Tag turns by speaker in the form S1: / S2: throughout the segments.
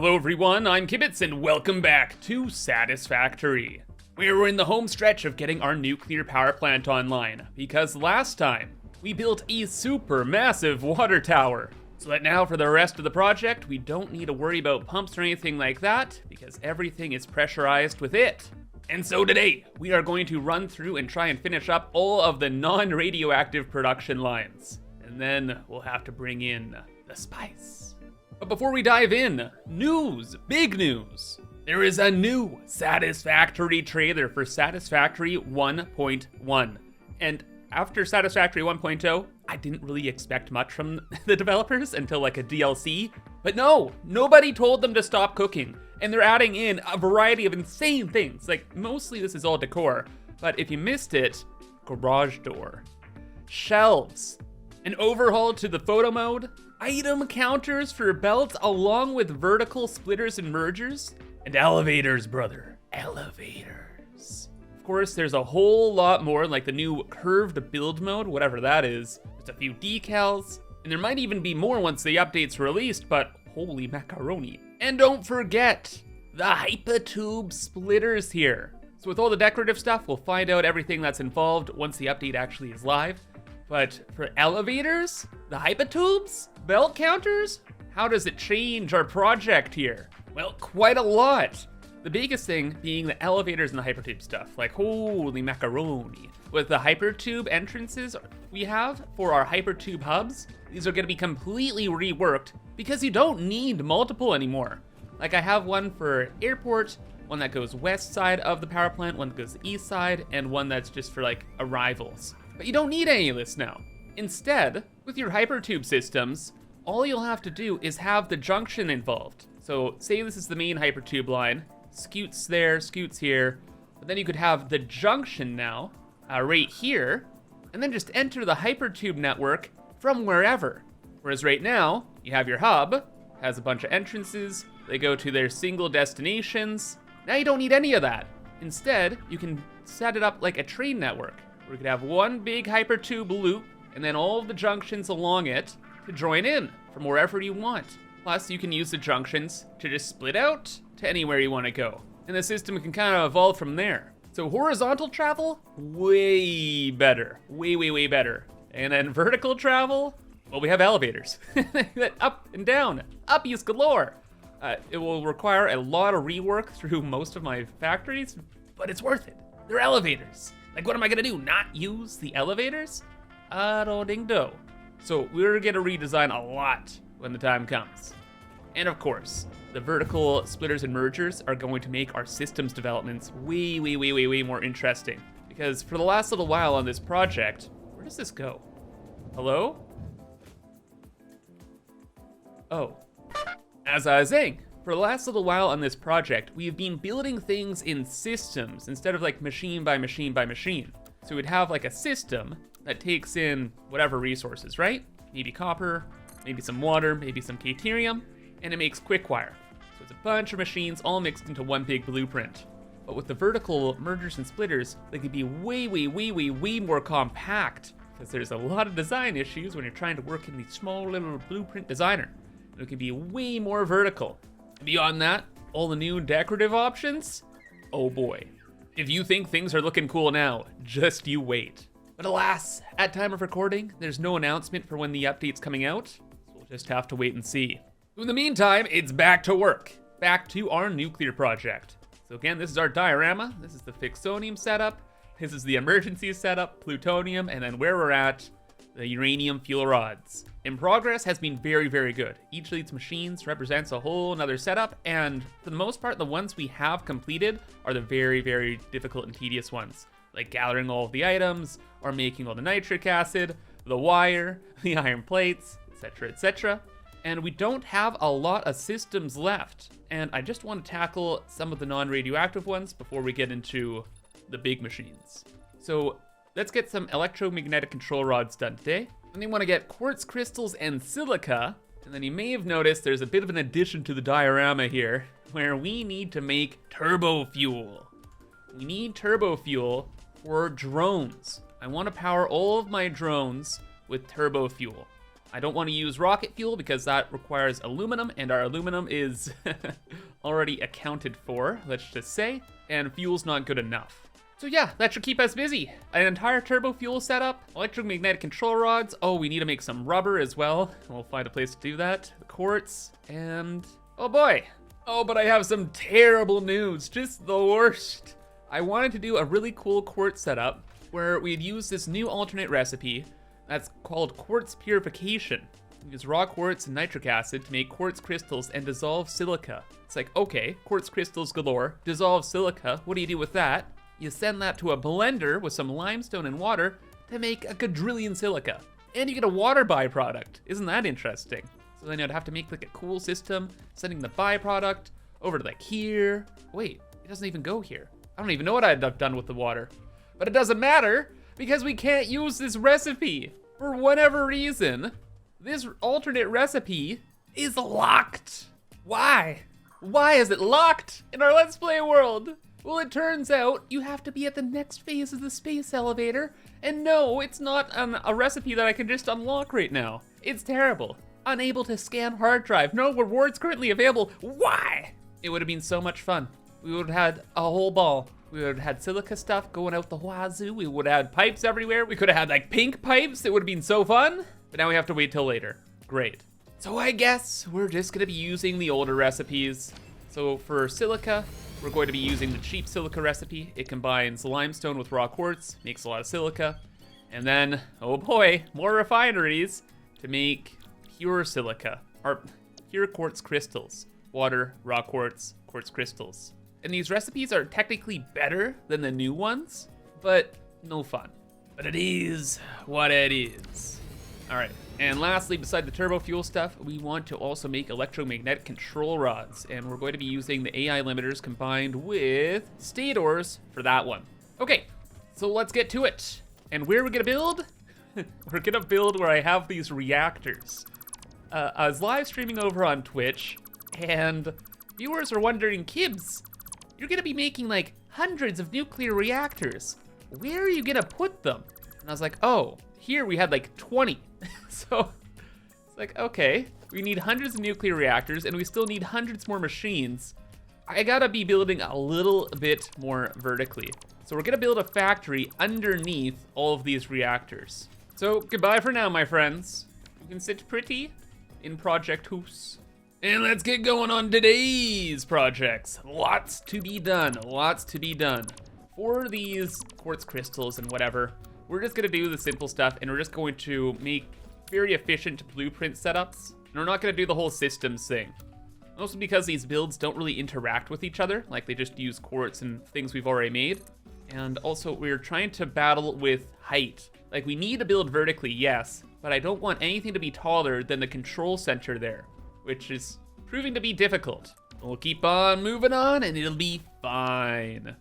S1: Hello everyone, I'm ImKibitz and welcome back to Satisfactory, where we're in the home stretch of getting our nuclear power plant online, because last time we built a super massive water tower, so that now for the rest of the project we don't need to worry about pumps or anything like that, because everything is pressurized with it. And so today, we are going to run through and try and finish up all of the non-radioactive production lines, and then we'll have to bring in the spice. But before we dive in, news, big news. There is a new Satisfactory trailer for Satisfactory 1.1. And after Satisfactory 1.0, I didn't really expect much from the developers until like a DLC. But no, nobody told them to stop cooking. And they're adding in a variety of insane things. Like mostly this is all decor, but if you missed it, garage door, shelves, an overhaul to the photo mode, item counters for belts along with vertical splitters and mergers, and elevators, brother, elevators. Of course, there's a whole lot more, like the new curved build mode, whatever that is. There's a few decals, and there might even be more once the update's released, but holy macaroni. And don't forget, the hypertube splitters here. So with all the decorative stuff, we'll find out everything that's involved once the update actually is live. But for elevators, the hypertubes, belt counters, how does it change our project here? Well, quite a lot. The biggest thing being the elevators and the hypertube stuff, like holy macaroni. With the hypertube entrances we have for our hypertube hubs, these are gonna be completely reworked because you don't need multiple anymore. Like I have one for airport, one that goes west side of the power plant, one that goes east side, and one that's just for like arrivals. But you don't need any of this now. Instead, with your hypertube systems, all you'll have to do is have the junction involved. So say this is the main hypertube line, scoots there, scoots here, but then you could have the junction now, right here, and then just enter the hypertube network from wherever. Whereas right now, you have your hub, has a bunch of entrances, they go to their single destinations. Now you don't need any of that. Instead, you can set it up like a train network, where you could have one big hypertube loop, and then all of the junctions along it to join in from wherever you want. Plus, you can use the junctions to just split out to anywhere you want to go. And the system can kind of evolve from there. So horizontal travel, way better. Way better. And then vertical travel, well, we have elevators. Up and down, uppies galore. It will require a lot of rework through most of my factories, but it's worth it. They're elevators. Like, what am I gonna do, not use the elevators? I don't think so. So we're gonna redesign a lot when the time comes. And of course, the vertical splitters and mergers are going to make our systems developments way more interesting. Because for the last little while on this project, where does this go? Hello? Oh. As I was saying, for the last little while on this project, we've been building things in systems instead of like machine by machine by machine. So we'd have like a system that takes in whatever resources, right? Maybe copper, maybe some water, maybe some deuterium, and it makes quick wire. So it's a bunch of machines all mixed into one big blueprint. But with the vertical mergers and splitters, they could be way more compact, because there's a lot of design issues when you're trying to work in the small little blueprint designer. And it could be way more vertical. Beyond that, all the new decorative options, oh boy. If you think things are looking cool now, just you wait. But alas, at time of recording, there's no announcement for when the update's coming out, so we'll just have to wait and see. In the meantime, it's back to work. Back to our nuclear project. So again, this is our diorama. This is the fixonium setup. This is the emergency setup, plutonium, and then where we're at, the uranium fuel rods. And progress has been very good. Each of these machines represents a whole nother setup, and for the most part, the ones we have completed are the very difficult and tedious ones, like gathering all of the items, or making all the nitric acid, the wire, the iron plates, etc. And we don't have a lot of systems left, and I just want to tackle some of the non-radioactive ones before we get into the big machines. So let's get some electromagnetic control rods done today. And you want to get quartz crystals and silica. And then you may have noticed there's a bit of an addition to the diorama here, where we need to make turbofuel. We need turbofuel for drones. I want to power all of my drones with turbofuel. I don't want to use rocket fuel because that requires aluminum, and our aluminum is already accounted for, let's just say, and fuel's not good enough. So yeah, that should keep us busy. An entire turbofuel setup, electromagnetic control rods. Oh, we need to make some rubber as well. We'll find a place to do that. The quartz, and oh boy. Oh, but I have some terrible news, just the worst. I wanted to do a really cool quartz setup where we'd use this new alternate recipe that's called quartz purification. We use raw quartz and nitric acid to make quartz crystals and dissolve silica. It's like, okay, quartz crystals galore, dissolve silica. What do you do with that? You send that to a blender with some limestone and water to make a quadrillion silica. And you get a water byproduct. Isn't that interesting? So then you'd have to make like a cool system, sending the byproduct over to like here. Wait, it doesn't even go here. I don't even know what I'd have done with the water. But it doesn't matter, because we can't use this recipe. For whatever reason, this alternate recipe is locked. Why? Why is it locked in our Let's Play world? Well, it turns out you have to be at the next phase of the space elevator, and no, it's not a recipe that I can just unlock right now. It's terrible. Unable to scan hard drive. No rewards currently available. Why? It would have been so much fun. We would have had a whole ball. We would have had silica stuff going out the wazoo. We would have had pipes everywhere. We could have had like pink pipes. It would have been so fun. But now we have to wait till later. Great. So I guess we're just gonna be using the older recipes. So for silica, we're going to be using the cheap silica recipe. It combines limestone with raw quartz, makes a lot of silica. And then, oh boy, more refineries to make pure silica, or pure quartz crystals. Water, raw quartz, quartz crystals. And these recipes are technically better than the new ones, but no fun. But it is what it is. All right, and lastly, beside the turbo fuel stuff, we want to also make electromagnetic control rods, and we're going to be using the AI limiters combined with stators for that one. Okay, so let's get to it. And where are we gonna build? We're gonna build where I have these reactors. I was live streaming over on Twitch, and viewers are wondering, Kibs, you're gonna be making like hundreds of nuclear reactors. Where are you gonna put them? And I was like, oh, here we had like 20. So it's like, okay, we need hundreds of nuclear reactors and we still need hundreds more machines. I gotta be building a little bit more vertically. So we're gonna build a factory underneath all of these reactors. So goodbye for now, my friends. You can sit pretty in Project Hoos. And let's get going on today's projects. Lots to be done, lots to be done. For these quartz crystals and whatever, we're just gonna do the simple stuff and we're just going to make very efficient blueprint setups. And we're not gonna do the whole systems thing. Mostly because these builds don't really interact with each other, like they just use quartz and things we've already made. And also we're trying to battle with height. Like we need to build vertically, yes, but I don't want anything to be taller than the control center there, which is proving to be difficult. We'll keep on moving on and it'll be fine.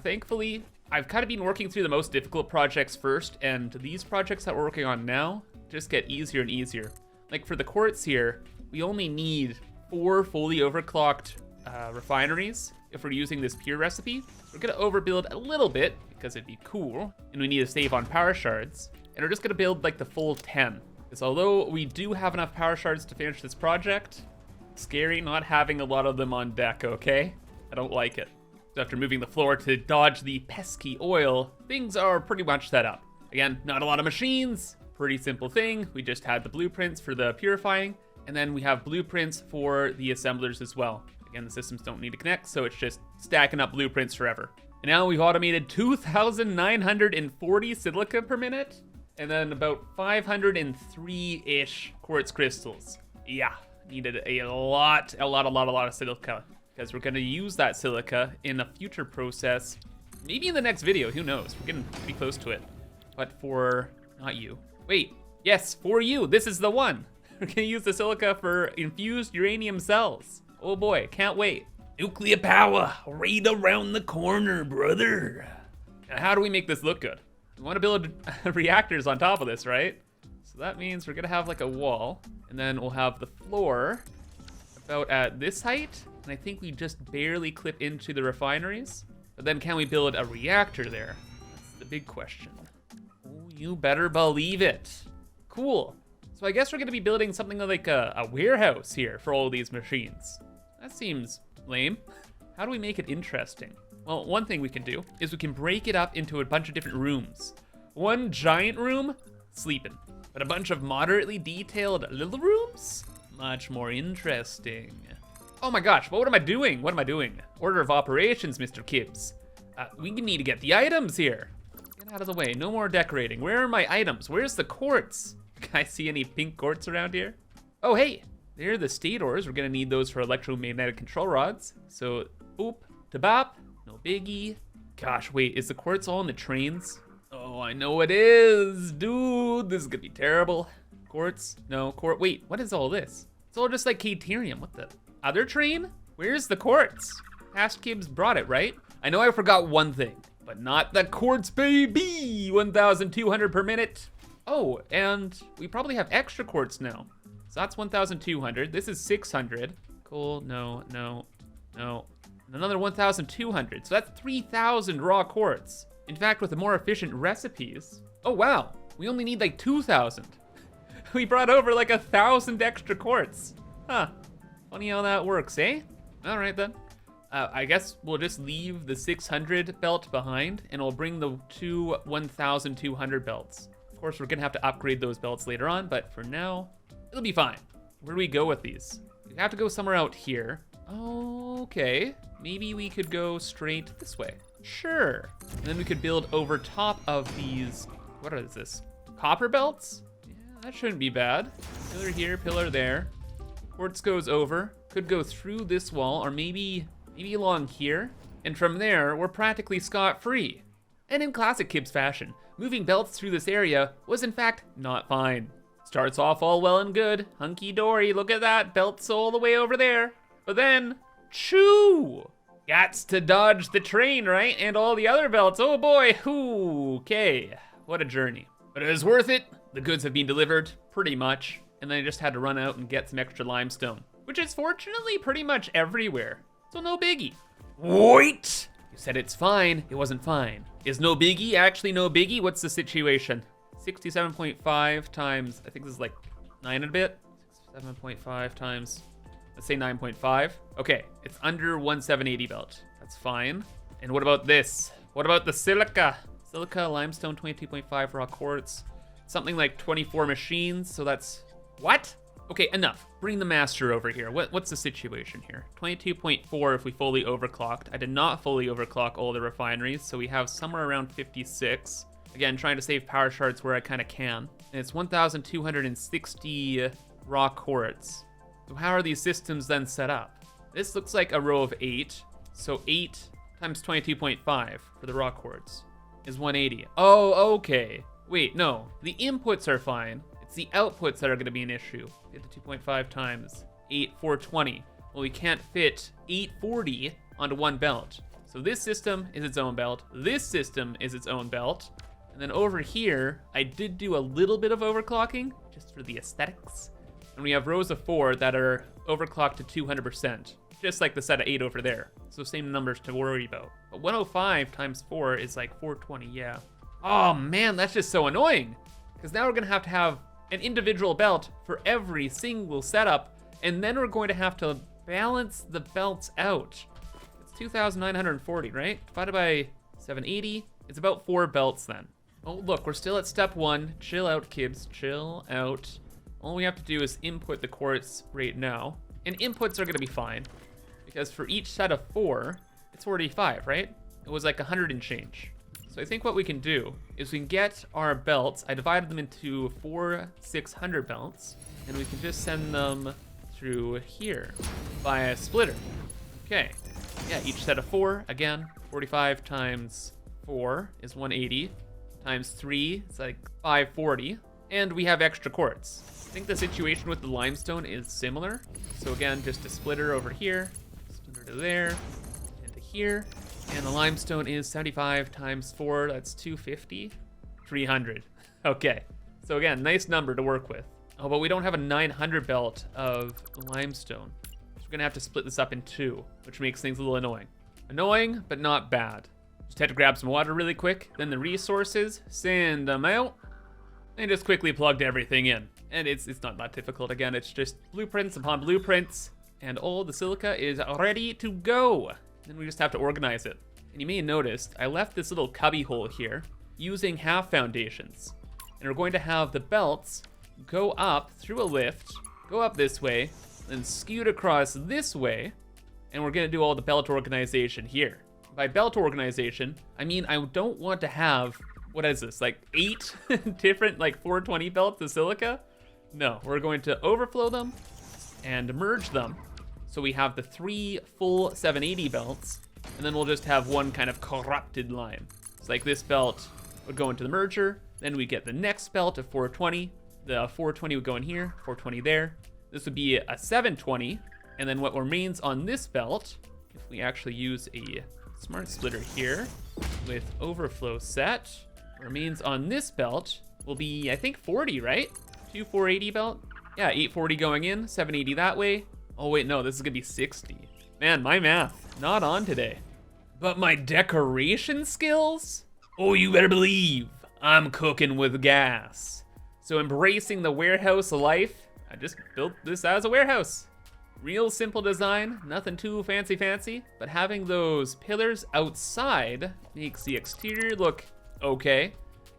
S1: Thankfully, I've kind of been working through the most difficult projects first, and these projects that we're working on now just get easier and easier. Like for the quartz here, we only need 4 fully overclocked refineries if we're using this pure recipe. We're gonna overbuild a little bit because it'd be cool, and we need to save on power shards, and we're just gonna build like the full 10. Because although we do have enough power shards to finish this project, scary not having a lot of them on deck, okay? I don't like it. So after moving the floor to dodge the pesky oil, things are pretty much set up. Again, not a lot of machines, pretty simple thing. We just had the blueprints for the purifying, and then we have blueprints for the assemblers as well. Again, the systems don't need to connect, so it's just stacking up blueprints forever. And now we've automated 2,940 silica per minute, and then about 503-ish quartz crystals. Yeah, needed a lot of silica, because we're gonna use that silica in a future process, maybe in the next video, who knows? We're getting pretty close to it. But for, not you. Wait, yes, for you, this is the one. We're gonna use the silica for infused uranium cells. Oh boy, can't wait. Nuclear power, right around the corner, brother. Now, how do we make this look good? We wanna build reactors on top of this, right? So that means we're gonna have like a wall, and then we'll have the floor about at this height, and I think we just barely clip into the refineries. But then can we build a reactor there? That's the big question. Oh, you better believe it. Cool. So I guess we're gonna be building something like a warehouse here for all these machines. That seems lame. How do we make it interesting? Well, one thing we can do is we can break it up into a bunch of different rooms. One giant room, sleeping. But a bunch of moderately detailed little rooms? Much more interesting. Oh my gosh, what am I doing? What am I doing? Order of operations, Mr. Kibbs. We need to get the items here. Get out of the way, no more decorating. Where are my items? Where's the quartz? Can I see any pink quartz around here? Oh, hey, there are the stators. We're gonna need those for electromagnetic control rods. So, boop to bop, no biggie. Gosh, wait, is the quartz all in the trains? Oh, I know it is, dude. This is gonna be terrible. Quartz, no, wait, what is all this? It's all just like Caterium. What the other train? Where's the quartz? Past Kibbs brought it, right? I know I forgot one thing, but not the quartz, baby. 1,200 per minute. Oh, and we probably have extra quartz now. So that's 1,200. This is 600. Cool, no. And another 1,200. So that's 3,000 raw quartz. In fact, with the more efficient recipes, oh wow, we only need like 2,000. We brought over like 1,000 extra quartz. Huh, funny how that works, eh? All right then. I guess we'll just leave the 600 belt behind and we'll bring the two 1,200 belts. Of course, we're gonna have to upgrade those belts later on, but for now, it'll be fine. Where do we go with these? We have to go somewhere out here. Okay, maybe we could go straight this way. Sure. And then we could build over top of these, what is this? Copper belts? Yeah, that shouldn't be bad. Pillar here, pillar there. Quartz goes over, could go through this wall, or maybe along here. And from there, we're practically scot-free. And in classic Kibbs fashion, moving belts through this area was in fact not fine. Starts off all well and good, hunky-dory, look at that, belts all the way over there. But then, choo! Gots to dodge the train, right? And all the other belts, oh boy, okay. What a journey. But it was worth it. The goods have been delivered, pretty much. And then I just had to run out and get some extra limestone, which is fortunately pretty much everywhere. So no biggie. Wait! You said it's fine, it wasn't fine. Is no biggie actually no biggie? What's the situation? 67.5 times, I think this is like 9 and a bit. 7.5 times, let's say 9.5. Okay, it's under 1,780 belt. That's fine. And what about this? What about the silica? Silica, limestone, 22.5 raw quartz. Something like 24 machines, so that's, what? Okay, enough. Bring the master over here. What's the situation here? 22.4 if we fully overclocked. I did not fully overclock all the refineries, so we have somewhere around 56. Again, trying to save power shards where I kind of can. And it's 1,260 raw quartz. So how are these systems then set up? This looks like a row of 8. So 8 times 22.5 for the raw quartz is 180. Oh, okay. Wait, no. The inputs are fine. It's the outputs that are going to be an issue. 52.5 times 8, 420. Well, we can't fit 840 onto one belt. So this system is its own belt. This system is its own belt. And then over here, I did do a little bit of overclocking, just for the aesthetics. And we have rows of 4 that are overclocked to 200%, just like the set of 8 over there. So same numbers to worry about. But 105 times 4 is like 420, yeah. Oh man, that's just so annoying. Because now we're gonna have to have an individual belt for every single setup, and then we're going to have to balance the belts out. It's 2,940, right? Divided by 780, it's about 4 belts then. Oh look, we're still at step 1. Chill out, Kibbs, chill out. All we have to do is input the quartz right now. And inputs are gonna be fine, because for each set of 4, it's 45, right? It was like 100 and change. So I think what we can do is we can get our belts. I divided them into 4 600 belts, and we can just send them through here by a splitter. Okay, yeah, each set of 4, again, 45 times 4 is 180, times 3 is like 540, and we have extra quartz. I think the situation with the limestone is similar. So again, just a splitter over here, splitter to there, and to here. And the limestone is 75 times 4, that's 250, 300. Okay, so again, nice number to work with. Oh, but we don't have a 900 belt of limestone. So we're gonna have to split this up in 2, which makes things a little annoying. Annoying, but not bad. Just had to grab some water really quick, then the resources, send them out, and just quickly plugged everything in. And it's not that difficult. Again, it's just blueprints upon blueprints, and all the silica is ready to go. Then we just have to organize it. And you may have noticed, I left this little cubby hole here using half foundations. And we're going to have the belts go up through a lift, go up this way, then scoot across this way, and we're gonna do all the belt organization here. By belt organization, I mean I don't want to have, what is this, like 8 different like 420 belts of silica? No, we're going to overflow them and merge them. So we have the 3 full 780 belts, and then we'll just have one kind of corrupted line. It's like this belt would go into the merger, then we get the next belt of 420, the 420 would go in here, 420 there. This would be a 720, and then what remains on this belt, if we actually use a smart splitter here with overflow set, remains on this belt will be, I think, 40, right? 2 480 belt? Yeah, 840 going in, 780 that way. Oh wait, no, this is gonna be 60. Man, my math, not on today. But my decoration skills? Oh, you better believe I'm cooking with gas. So embracing the warehouse life, I just built this as a warehouse. Real simple design, nothing too fancy, but having those pillars outside makes the exterior look okay,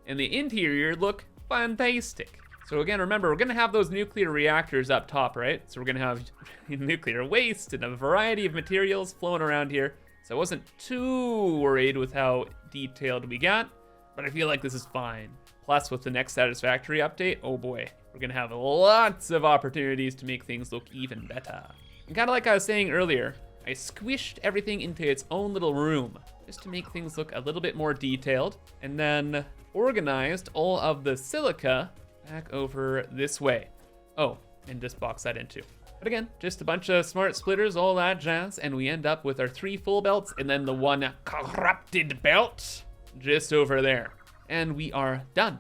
S1: and the interior look fantastic. So again, remember, we're gonna have those nuclear reactors up top, right? So we're gonna have nuclear waste and a variety of materials flowing around here. So I wasn't too worried with how detailed we got, but I feel like this is fine. Plus with the next Satisfactory update, oh boy, we're gonna have lots of opportunities to make things look even better. And kind of like I was saying earlier, I squished everything into its own little room just to make things look a little bit more detailed, and then organized all of the silica back over this way. Oh, and just box that in too. But again, just a bunch of smart splitters, all that jazz, and we end up with our 3 full belts and then the 1 corrupted belt just over there. And we are done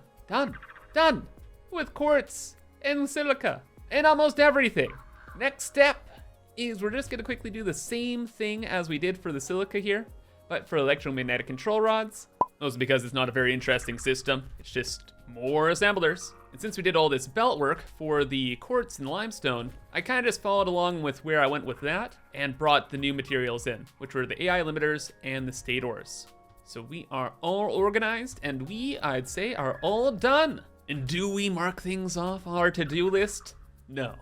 S1: with quartz and silica and almost everything. Next step is we're just gonna quickly do the same thing as we did for the silica here, but for electromagnetic control rods. Mostly because it's not a very interesting system. It's just more assemblers. And since we did all this belt work for the quartz and limestone, I kind of just followed along with where I went with that and brought the new materials in, which were the AI limiters and the stators. So we are all organized, and we, I'd say, are all done. And do we mark things off our to-do list? No.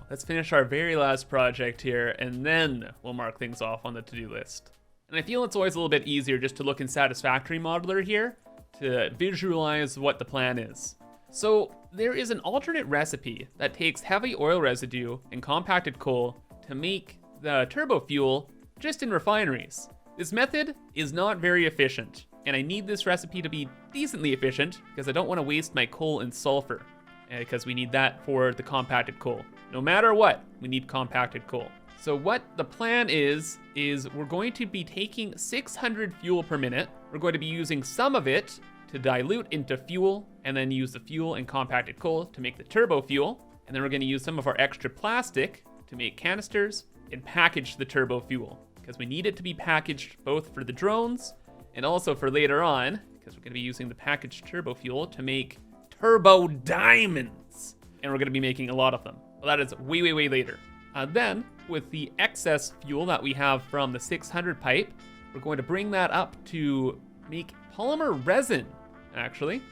S1: Let's finish our very last project here, and then we'll mark things off on the to-do list. And I feel it's always a little bit easier just to look in Satisfactory Modeler here to visualize what the plan is. So there is an alternate recipe that takes heavy oil residue and compacted coal to make the turbofuel just in refineries. This method is not very efficient, and I need this recipe to be decently efficient because I don't want to waste my coal and sulfur, because we need that for the compacted coal. No matter what, we need compacted coal. So what the plan is we're going to be taking 600 fuel per minute. We're going to be using some of it to dilute into fuel, and then use the fuel and compacted coal to make the turbo fuel. And then we're gonna use some of our extra plastic to make canisters and package the turbo fuel, because we need it to be packaged both for the drones and also for later on, because we're gonna be using the packaged turbo fuel to make turbo diamonds. And we're gonna be making a lot of them. Well, that is way later. Then, with the excess fuel that we have from the 600 pipe, we're going to bring that up to make polymer resin, actually.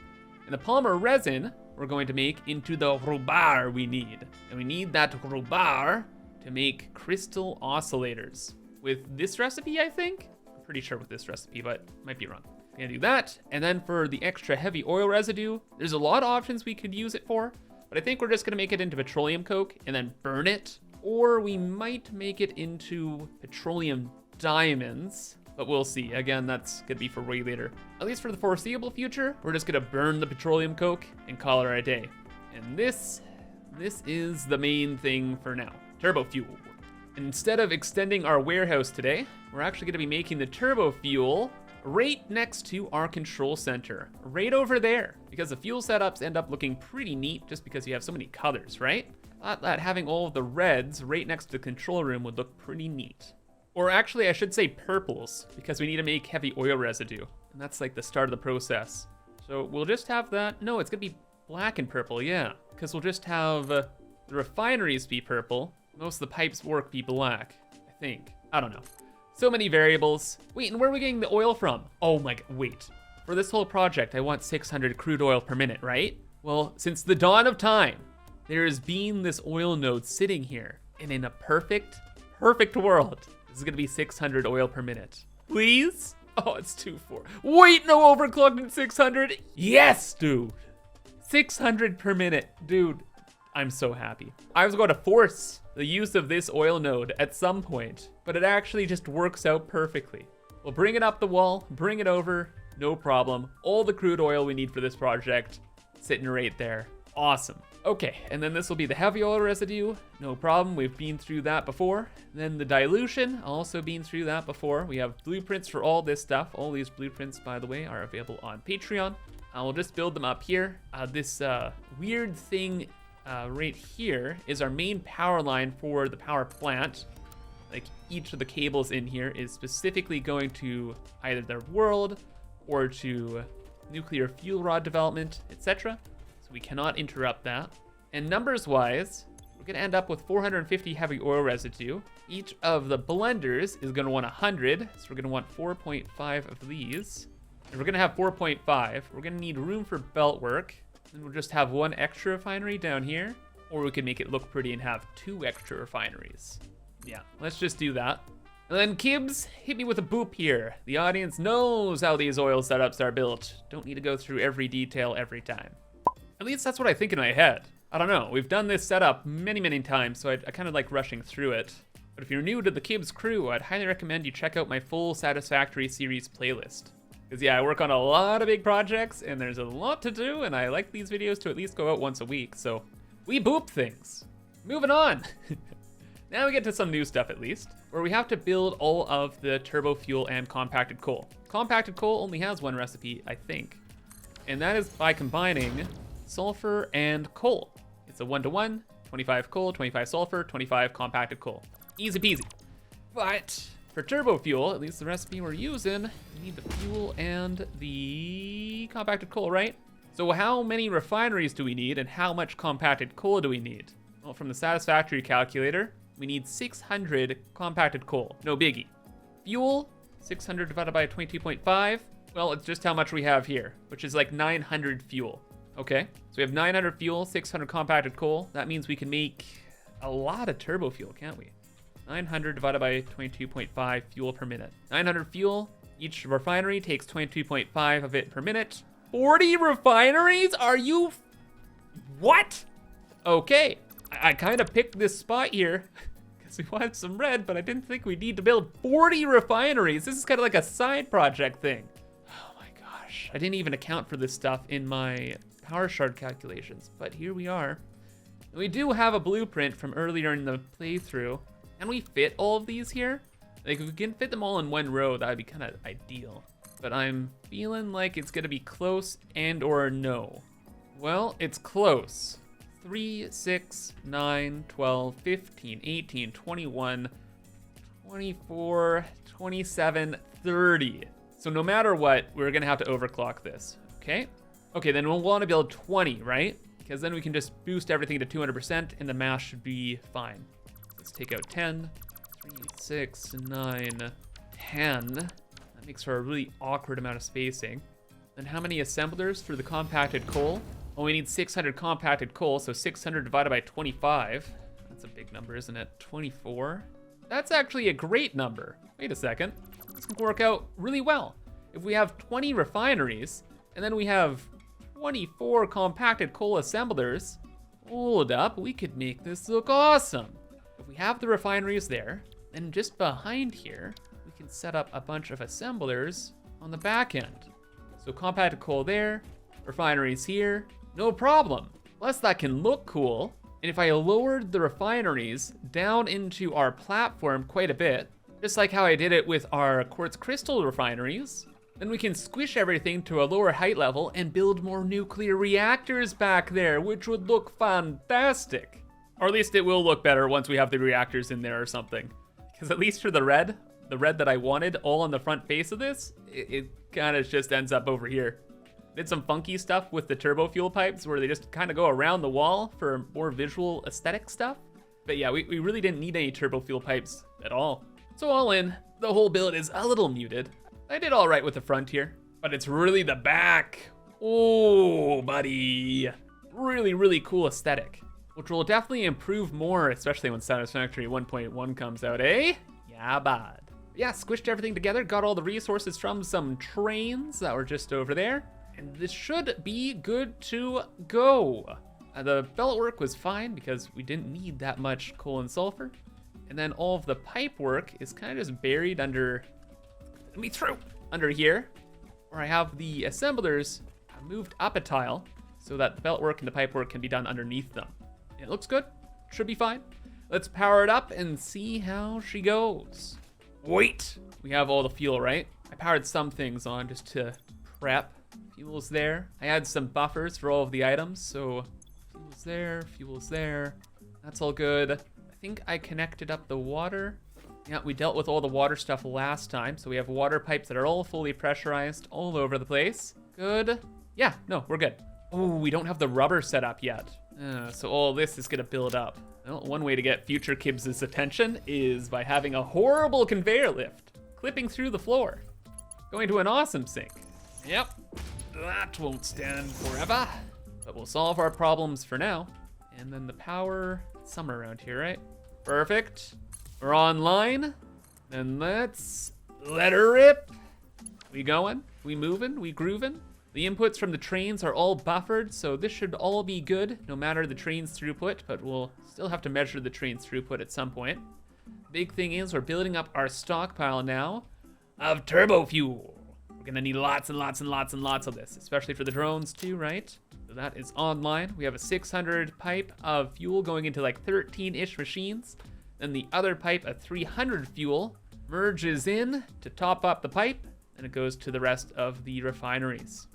S1: And the polymer resin we're going to make into the rubar we need. And we need that rubar to make crystal oscillators. With this recipe, I think? I'm pretty sure with this recipe, but might be wrong. We're gonna do that, and then for the extra heavy oil residue, there's a lot of options we could use it for, but I think we're just gonna make it into petroleum coke and then burn it, or we might make it into petroleum diamonds, but we'll see. Again, that's gonna be for way later. At least for the foreseeable future, we're just gonna burn the petroleum coke and call it a day. And this is the main thing for now, turbo fuel. Instead of extending our warehouse today, we're actually gonna be making the turbo fuel right next to our control center, right over there, because the fuel setups end up looking pretty neat just because you have so many colors, right? I thought that having all of the reds right next to the control room would look pretty neat. Or actually, I should say purples, because we need to make heavy oil residue, and that's like the start of the process. So we'll just have that. No, it's gonna be black and purple, yeah. Because we'll just have the refineries be purple. Most of the pipes work be black, I think. I don't know. So many variables. Wait, and where are we getting the oil from? Oh my, wait. For this whole project, I want 600 crude oil per minute, right? Well, since the dawn of time, there has been this oil node sitting here. And in a perfect world, this is gonna be 600 oil per minute. Please? Oh, it's 2-4. Wait, no overclocked at 600? Yes, dude. 600 per minute, dude. I'm so happy. I was going to force the use of this oil node at some point, but it actually just works out perfectly. We'll bring it up the wall, bring it over, no problem. All the crude oil we need for this project, sitting right there. Awesome. Okay, and then this will be the heavy oil residue. No problem, we've been through that before. Then the dilution, also been through that before. We have blueprints for all this stuff. All these blueprints, by the way, are available on Patreon. We'll just build them up here. This weird thing right here is our main power line for the power plant. Like each of the cables in here is specifically going to either their world or to nuclear fuel rod development, etc. So we cannot interrupt that. And numbers wise, we're gonna end up with 450 heavy oil residue. Each of the blenders is gonna want 100. So we're gonna want 4.5 of these. And we're gonna have 4.5. We're gonna need room for belt work. Then we'll just have one extra refinery down here, or we can make it look pretty and have 2 extra refineries. Yeah, let's just do that. And then Kibs, hit me with a boop here. The audience knows how these oil setups are built. Don't need to go through every detail every time. At least that's what I think in my head. I don't know, we've done this setup many times, so I kind of like rushing through it. But if you're new to the Kibs crew, I'd highly recommend you check out my full Satisfactory series playlist. Because yeah, I work on a lot of big projects and there's a lot to do, and I like these videos to at least go out once a week, so we boop things. Moving on. Now we get to some new stuff at least, where we have to build all of the turbofuel and compacted coal. Compacted coal only has one recipe, I think, and that is by combining sulfur and coal. It's a 1-to-1, 25 coal, 25 sulfur, 25 compacted coal. Easy peasy. But for turbofuel, at least the recipe we're using, we need the fuel and the compacted coal, right? So how many refineries do we need and how much compacted coal do we need? Well, from the Satisfactory calculator, we need 600 compacted coal, no biggie. Fuel, 600 divided by 22.5. Well, it's just how much we have here, which is like 900 fuel. Okay, so we have 900 fuel, 600 compacted coal. That means we can make a lot of turbo fuel, can't we? 900 divided by 22.5 fuel per minute. 900 fuel, each refinery takes 22.5 of it per minute. 40 refineries? Are you... What? Okay, I kind of picked this spot here because we wanted some red, but I didn't think we need to build 40 refineries. This is kind of like a side project thing. Oh my gosh, I didn't even account for this stuff in my power shard calculations, but here we are. We do have a blueprint from earlier in the playthrough. Can we fit all of these here? Like, if we can fit them all in one row, that would be kind of ideal. But I'm feeling like it's gonna be close and or no. Well, it's close. 3, 6, 9, 12, 15, 18, 21, 24, 27, 30. So no matter what, we're gonna have to overclock this, okay? Okay, then we'll wanna build 20, right? Because then we can just boost everything to 200% and the math should be fine. Let's take out 10, 3, 6, 9, 10. That makes for a really awkward amount of spacing. Then how many assemblers for the compacted coal? Well, we need 600 compacted coal, so 600 divided by 25. That's a big number, isn't it? 24. That's actually a great number. Wait a second. This can work out really well. If we have 20 refineries, and then we have 24 compacted coal assemblers, hold up, we could make this look awesome. If we have the refineries there, then just behind here, we can set up a bunch of assemblers on the back end. So compacted coal there, refineries here, no problem. Plus that can look cool. And if I lowered the refineries down into our platform quite a bit, just like how I did it with our quartz crystal refineries, then we can squish everything to a lower height level and build more nuclear reactors back there, which would look fantastic. Or at least it will look better once we have the reactors in there or something. Because at least for the red that I wanted all on the front face of this, it kind of just ends up over here. Did some funky stuff with the turbofuel pipes where they just kind of go around the wall for more visual aesthetic stuff. But yeah, we really didn't need any turbofuel pipes at all. So all in, the whole build is a little muted. I did all right with the front here, but it's really the back. Oh, buddy. Really, really cool aesthetic, which will definitely improve more, especially when Satisfactory 1.1 comes out, eh? Yeah, bud. Yeah, squished everything together, got all the resources from some trains that were just over there, and this should be good to go. The belt work was fine because we didn't need that much coal and sulfur. And then all of the pipe work is kind of just buried under, under here, where I have the assemblers moved up a tile so that the belt work and the pipe work can be done underneath them. It looks good, should be fine. Let's power it up and see how she goes. Wait, we have all the fuel, right? I powered some things on just to prep. Fuel's there. I had some buffers for all of the items, so fuel's there. That's all good. I think I connected up the water. Yeah, we dealt with all the water stuff last time, so we have water pipes that are all fully pressurized all over the place. Good. Yeah, no, we're good. Oh, we don't have the rubber set up yet. So all this is gonna build up. Well, one way to get future Kibs' attention is by having a horrible conveyor lift clipping through the floor, going to an awesome sink. Yep, that won't stand forever, but we'll solve our problems for now. And then the power, somewhere around here, right? Perfect. We're online. Then let's let her rip. We going? We moving? We grooving? The inputs from the trains are all buffered, so this should all be good, no matter the train's throughput, but we'll still have to measure the train's throughput at some point. Big thing is we're building up our stockpile now of turbo fuel. We're gonna need lots and lots and lots and lots of this, especially for the drones too, right? So that is online. We have a 600 pipe of fuel going into like 13-ish machines. Then the other pipe of 300 fuel merges in to top up the pipe, and it goes to the rest of the refineries.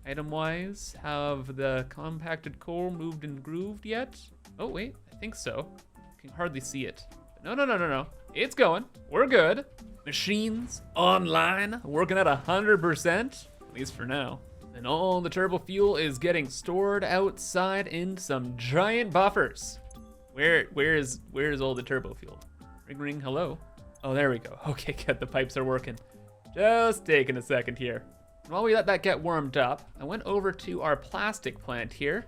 S1: Item-wise, have the compacted coal moved and grooved yet? Oh wait, I think so. I can hardly see it. But no. It's going, we're good. Machines online, working at 100%, at least for now. And all the turbo fuel is getting stored outside in some giant buffers. Where's all the turbo fuel? Ring, hello? Oh, there we go. Okay, good, the pipes are working. Just taking a second here. And while we let that get warmed up, I went over to our plastic plant here,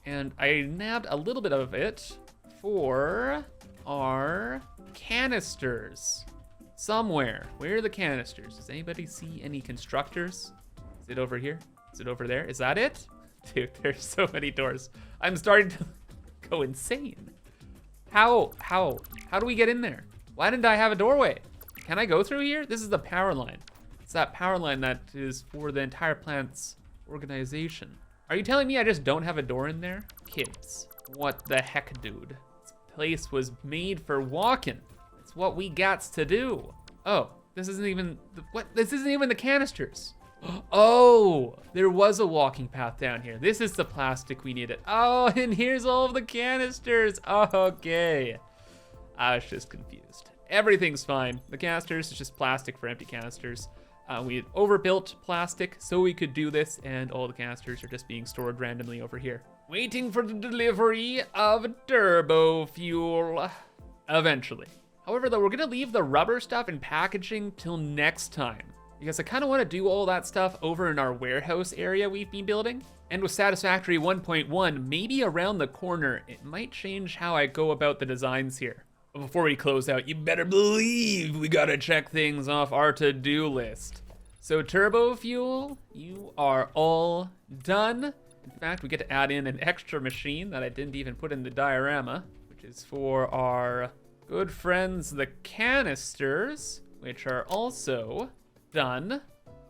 S1: and I nabbed a little bit of it for our canisters. Somewhere. Where are the canisters? Does anybody see any constructors? Is it over here? Is it over there? Is that it? Dude, there's so many doors. I'm starting to go insane. How do we get in there? Why didn't I have a doorway? Can I go through here? This is the power line. It's that power line that is for the entire plant's organization. Are you telling me I just don't have a door in there? Kids, what the heck, dude? This place was made for walking. It's what we gots to do. Oh, this isn't even, This isn't even the canisters. Oh, there was a walking path down here. This is the plastic we needed. Oh, and here's all of the canisters. Okay. I was just confused. Everything's fine. The canisters is just plastic for empty canisters. We had overbuilt plastic so we could do this, and all the canisters are just being stored randomly over here. Waiting for the delivery of turbo fuel. Eventually. However, though, we're gonna leave the rubber stuff and packaging till next time, because I kind of want to do all that stuff over in our warehouse area we've been building. And with Satisfactory 1.1, maybe around the corner, it might change how I go about the designs here. But before we close out, you better believe we gotta check things off our to-do list. So turbo fuel, you are all done. In fact, we get to add in an extra machine that I didn't even put in the diorama, which is for our good friends, the canisters, which are also done.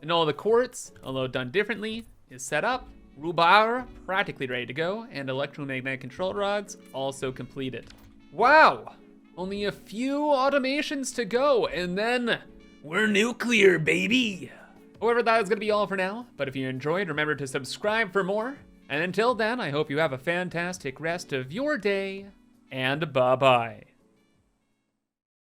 S1: And all the quartz, although done differently, is set up. Rebar practically ready to go, and electromagnetic control rods also completed. Wow! Only a few automations to go, and then we're nuclear, baby! However, that is gonna be all for now, but if you enjoyed, remember to subscribe for more. And until then, I hope you have a fantastic rest of your day, and bye-bye.